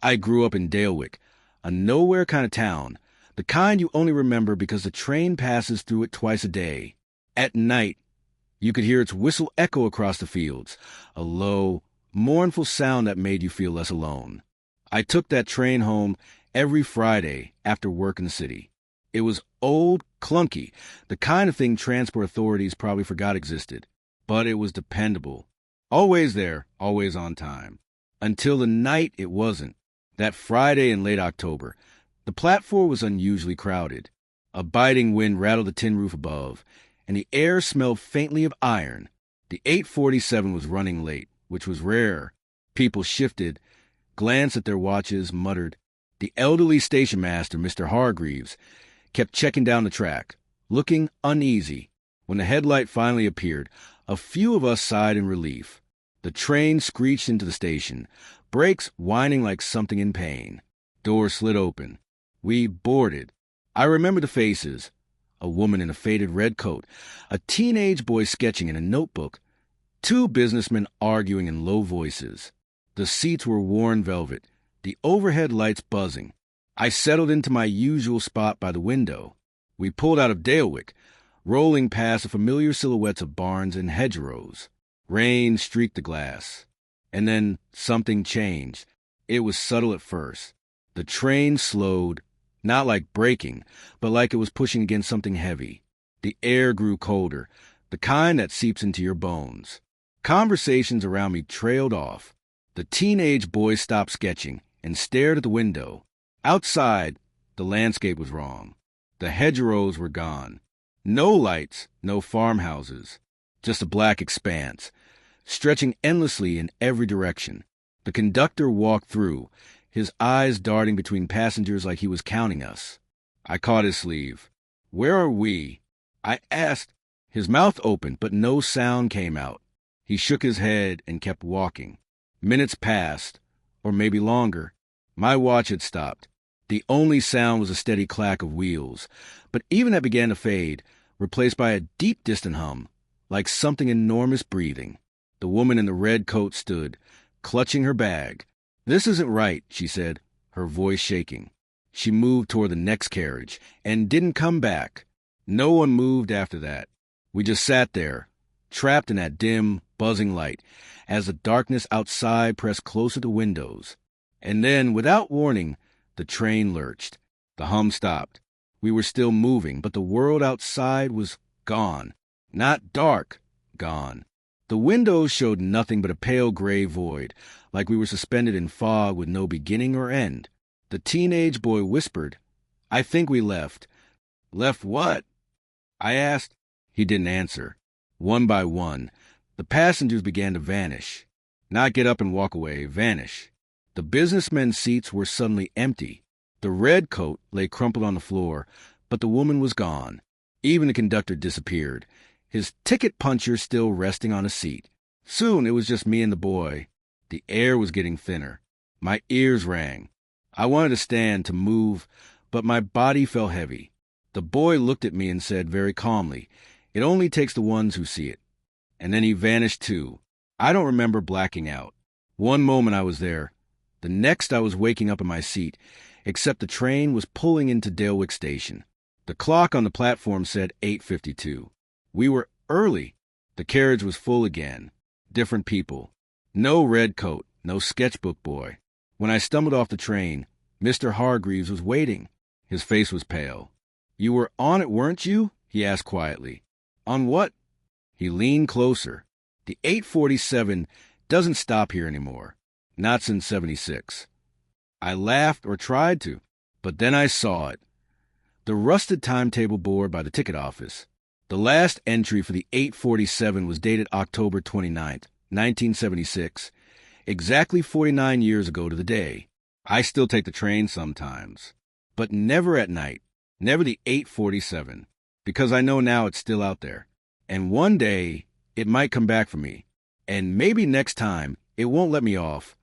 I grew up in Dalewick, a nowhere kind of town, the kind you only remember because the train passes through it twice a day. At night, you could hear its whistle echo across the fields, a low, mournful sound that made you feel less alone. I took that train home every Friday after work in the city. It was old, clunky, the kind of thing transport authorities probably forgot existed. But it was dependable. Always there, always on time. Until the night it wasn't. That Friday in late October, the platform was unusually crowded. A biting wind rattled the tin roof above, and the air smelled faintly of iron. The 8:47 was running late, which was rare. People shifted, glanced at their watches, muttered. The elderly station master, Mr. Hargreaves, kept checking down the track, looking uneasy. When the headlight finally appeared, a few of us sighed in relief. The train screeched into the station, brakes whining like something in pain. Doors slid open. We boarded. I remember the faces. A woman in a faded red coat, a teenage boy sketching in a notebook, two businessmen arguing in low voices. The seats were worn velvet, the overhead lights buzzing. I settled into my usual spot by the window. We pulled out of Dalewick, rolling past the familiar silhouettes of barns and hedgerows. Rain streaked the glass. And then something changed. It was subtle at first. The train slowed, not like braking, but like it was pushing against something heavy. The air grew colder, the kind that seeps into your bones. Conversations around me trailed off. The teenage boy stopped sketching and stared at the window. Outside, the landscape was wrong. The hedgerows were gone. No lights, no farmhouses, just a black expanse, stretching endlessly in every direction. The conductor walked through, his eyes darting between passengers like he was counting us. I caught his sleeve. "Where are we?" I asked. His mouth opened, but no sound came out. He shook his head and kept walking. Minutes passed, or maybe longer. My watch had stopped. The only sound was a steady clack of wheels, but even that began to fade, replaced by a deep distant hum, like something enormous breathing. The woman in the red coat stood, clutching her bag. "This isn't right," she said, her voice shaking. She moved toward the next carriage and didn't come back. No one moved after that. We just sat there, trapped in that dim, buzzing light, as the darkness outside pressed closer to windows. And then, without warning, the train lurched. The hum stopped. We were still moving, but the world outside was gone. Not dark, gone. The windows showed nothing but a pale gray void, like we were suspended in fog with no beginning or end. The teenage boy whispered, "I think we left." "Left what?" I asked. He didn't answer. One by one, the passengers began to vanish. Not get up and walk away, vanish. The businessmen's seats were suddenly empty. The red coat lay crumpled on the floor, but the woman was gone. Even the conductor disappeared, his ticket puncher still resting on a seat. Soon it was just me and the boy. The air was getting thinner. My ears rang. I wanted to stand, to move, but my body felt heavy. The boy looked at me and said very calmly, "It only takes the ones who see it." And then he vanished too. I don't remember blacking out. One moment I was there. The next I was waking up in my seat, except the train was pulling into Dalewick Station. The clock on the platform said 8:52. We were early. The carriage was full again. Different people. No red coat, no sketchbook boy. When I stumbled off the train, Mr. Hargreaves was waiting. His face was pale. "You were on it, weren't you?" he asked quietly. "On what?" He leaned closer. "The 8:47 doesn't stop here anymore. Not since 76. I laughed, or tried to, but then I saw it. The rusted timetable board by the ticket office. The last entry for the 8:47 was dated October 29th, 1976, exactly 49 years ago to the day. I still take the train sometimes, but never at night, never the 8:47, because I know now it's still out there. And one day, it might come back for me, and maybe next time, it won't let me off.